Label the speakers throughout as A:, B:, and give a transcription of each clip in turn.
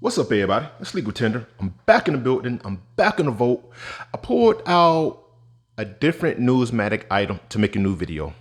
A: What's up, everybody? It's Legal Tender. I'm back in the building. I'm back in the vote. I pulled out a different numismatic item to make a new video.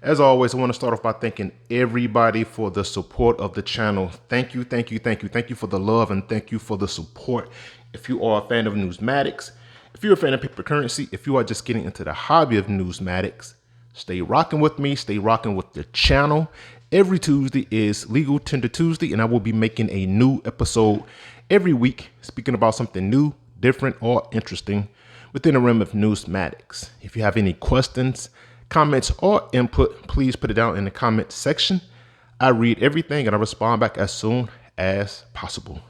A: As always, I want to start off by thanking everybody for the support of the channel. Thank you, thank you, thank you. Thank you for the love and thank you for the support. If you are a fan of numismatics, if you're a fan of paper currency, if you are just getting into the hobby of numismatics, stay rocking with me, stay rocking with the channel. Every Tuesday is Legal Tender Tuesday, and I will be making a new episode every week, speaking about something new, different, or interesting within the realm of numismatics. If you have any questions, comments, or input, please put it down in the comment section. I read everything and I respond back as soon as possible.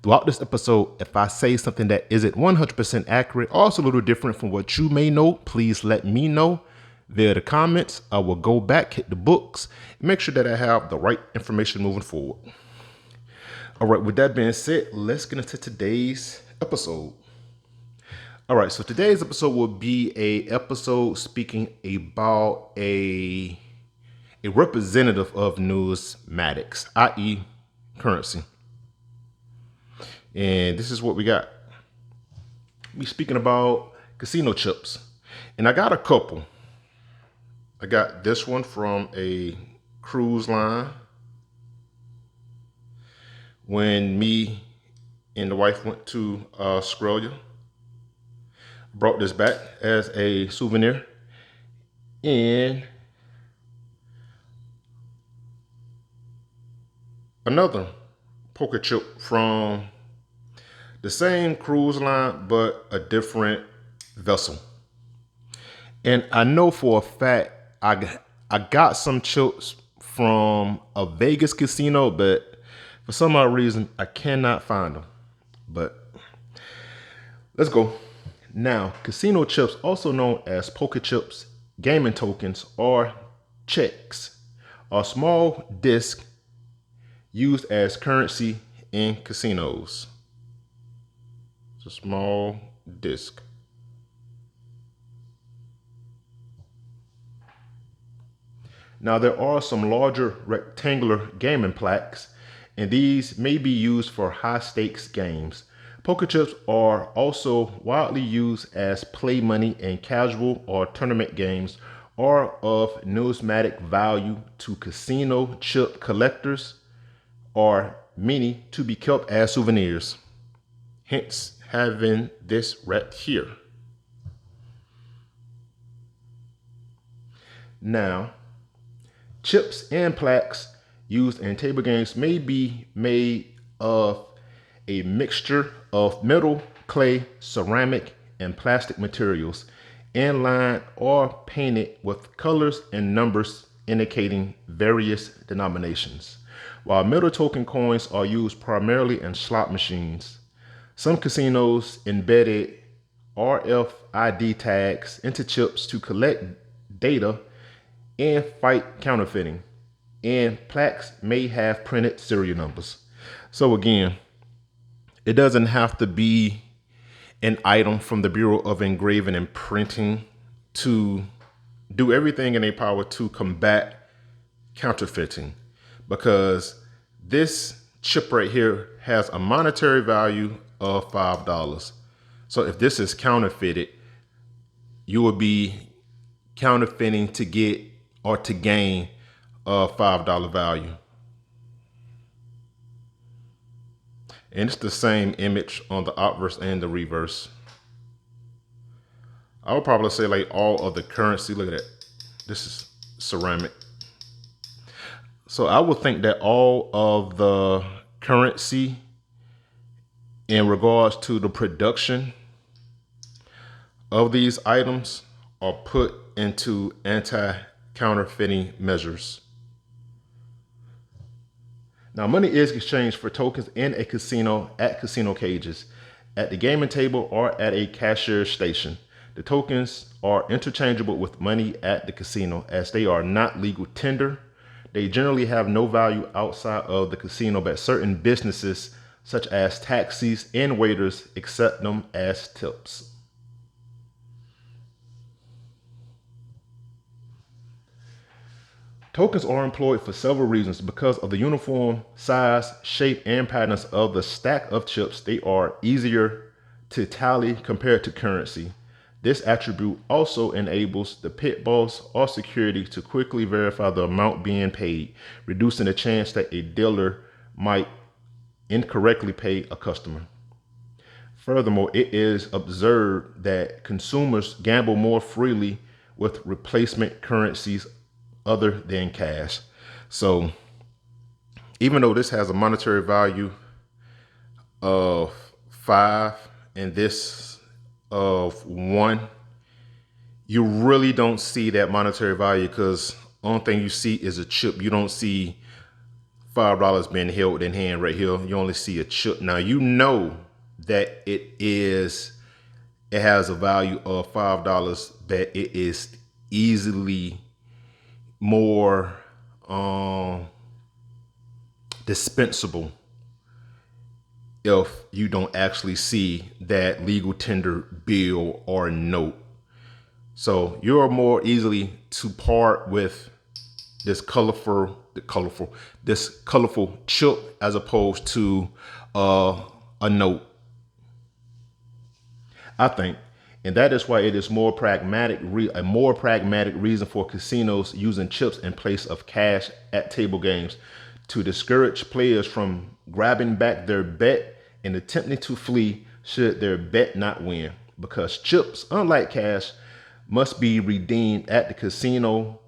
A: Throughout this episode, if I say something that isn't 100% accurate or it's a little different from what you may know, please let me know via the comments. I will go back, hit the books, and make sure that I have the right information moving forward. All right, with that being said, let's get into today's episode. All right, so today's episode will be a episode speaking about a representative of numismatics, i.e. currency. And this is what we got. We speaking about casino chips. And I got a couple. I got this one from a cruise line. When me and the wife went to Australia, brought this back as a souvenir. And another poker chip from the same cruise line, but a different vessel. And I know for a fact I got some chips from a Vegas casino, but for some odd reason I cannot find them. But let's go. Now, casino chips, also known as poker chips, gaming tokens, or checks, are small discs used as currency in casinos. It's a small disc. Now, there are some larger rectangular gaming plaques, and these may be used for high stakes games. Poker chips are also widely used as play money in casual or tournament games, or of numismatic value to casino chip collectors, or many to be kept as souvenirs. Hence having this right here. Now, chips and plaques used in table games may be made of a mixture of metal, clay, ceramic, and plastic materials, and lined or painted with colors and numbers indicating various denominations. While metal token coins are used primarily in slot machines, some casinos embedded RFID tags into chips to collect data and fight counterfeiting, and plaques may have printed serial numbers. So again, it doesn't have to be an item from the Bureau of Engraving and Printing to do everything in their power to combat counterfeiting, because this chip right here has a monetary value of $5. So if this is counterfeited, you will be counterfeiting to get or to gain a $5 value. And it's the same image on the obverse and the reverse. I would probably say like all of the currency, look at that. This is ceramic. So I would think that all of the currency in regards to the production of these items are put into anti-counterfeiting measures. Now, money is exchanged for tokens in a casino at casino cages, at the gaming table, or at a cashier station. The tokens are interchangeable with money at the casino, as they are not legal tender. They generally have no value outside of the casino, but certain businesses such as taxis and waiters accept them as tips. Tokens are employed for several reasons. Because of the uniform size, shape, and patterns of the stack of chips, they are easier to tally compared to currency. This attribute also enables the pit boss or security to quickly verify the amount being paid, reducing the chance that a dealer might incorrectly pay a customer. Furthermore, it is observed that consumers gamble more freely with replacement currencies other than cash. So even though this has a monetary value of 5 and this of 1, you really don't see that monetary value because only thing you see is a chip. You don't see $5 being held in hand right here. You only see a chip. Now you know that it has a value of $5, but it is easily more dispensable if you don't actually see that legal tender bill or note. So you're more easily to part with this colorful chip as opposed to a note, I think. And that is why it is a more pragmatic reason for casinos using chips in place of cash at table games to discourage players from grabbing back their bet and attempting to flee should their bet not win. Because chips, unlike cash, must be redeemed at the casino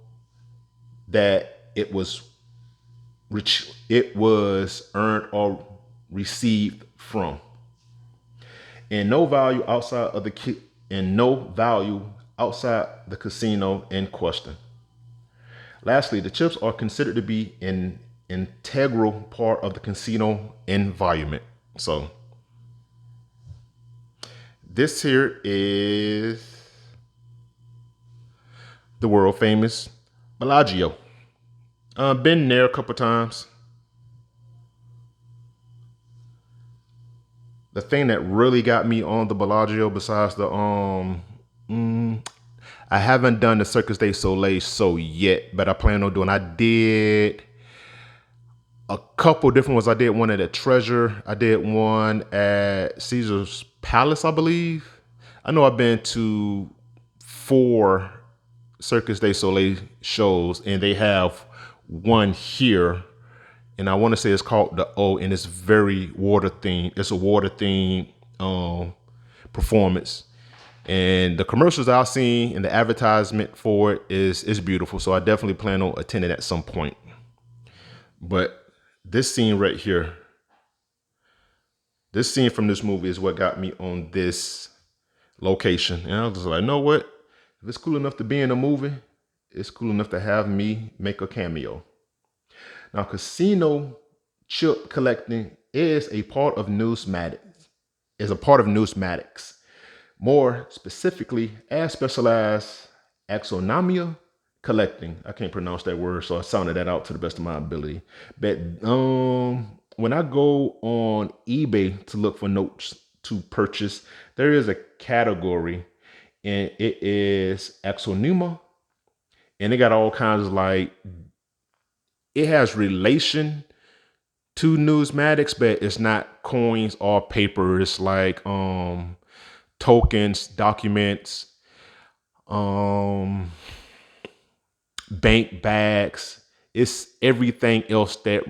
A: that it was earned or received from, and no value outside the casino in question. Lastly, the chips are considered to be an integral part of the casino environment. So this here is the world famous Bellagio. Been there a couple times. The thing that really got me on the Bellagio, besides the I haven't done the Circus du Soleil show yet, but I plan on doing. I did a couple different ones. I did one at a Treasure. I did one at Caesar's Palace, I believe. I know I've been to 4 Circus du Soleil shows, and they have one here, and I want to say it's called the O, and it's very water themed. It's a water themed performance, and the commercials I've seen and the advertisement for it is beautiful. So I definitely plan on attending at some point. But this scene right here, this scene from this movie is what got me on this location, and I was just like, know what? If it's cool enough to be in a movie, it's cool enough to have me make a cameo. Now, casino chip collecting is a part of numismatics. More specifically, as specialized axonomia collecting. I can't pronounce that word, so I sounded that out to the best of my ability. But when I go on eBay to look for notes to purchase, there is a category, and it is axonema, and they got all kinds of it has relation to numismatics, but it's not coins or paper. It's like tokens, documents, bank bags. It's everything else that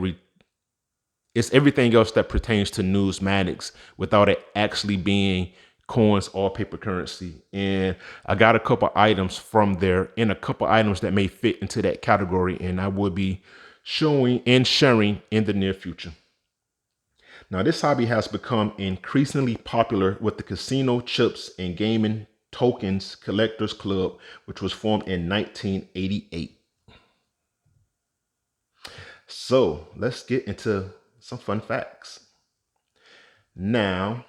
A: pertains to numismatics without it actually being coins or paper currency. And I got a couple items from there, and a couple items that may fit into that category, and I will be showing and sharing in the near future. Now, this hobby has become increasingly popular with the Casino Chips and Gaming Tokens Collectors Club, which was formed in 1988. So let's get into some fun facts. Now,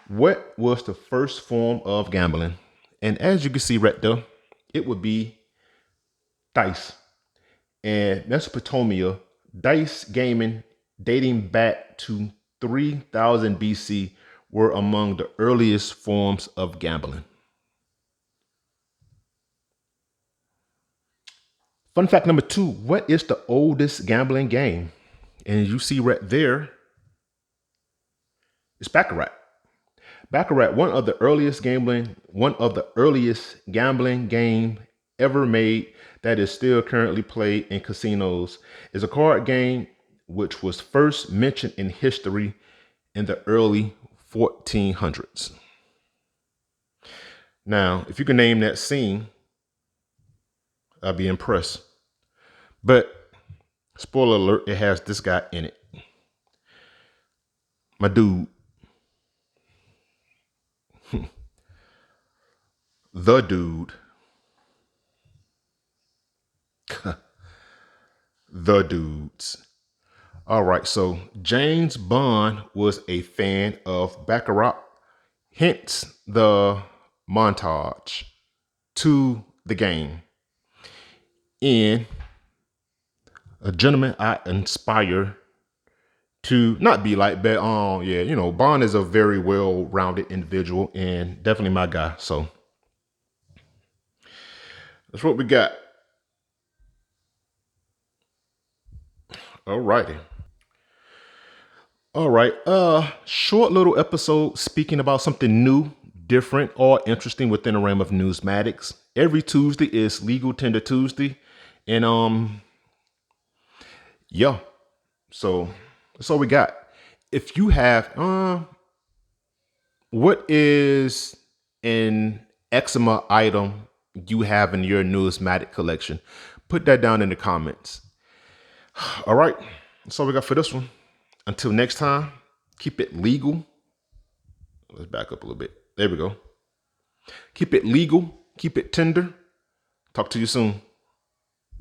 A: what was the first form of gambling? And as you can see right there, it would be dice. And Mesopotamia, dice gaming dating back to 3000 BC were among the earliest forms of gambling. Fun fact number 2, what is the oldest gambling game? And you see right there, it's Baccarat. Baccarat, one of the earliest gambling game ever made that is still currently played in casinos, is a card game which was first mentioned in history in the early 1400s. Now, if you can name that scene, I'd be impressed. But spoiler alert, it has this guy in it. My dude. The dude. The dudes. All right, so James Bond was a fan of Baccarat, hence the montage to the game. And a gentleman I inspire to not be like, but yeah, you know, Bond is a very well-rounded individual and definitely my guy. So that's what we got. All righty. All right. Short little episode speaking about something new, different, or interesting within the realm of numismatics. Every Tuesday is Legal Tender Tuesday. And yeah. So that's all we got. If you have what is an eczema item you have in your numismatic collection? Put that down in the comments. All right. That's all we got for this one. Until next time, keep it legal. Let's back up a little bit. There we go. Keep it legal. Keep it tender. Talk to you soon.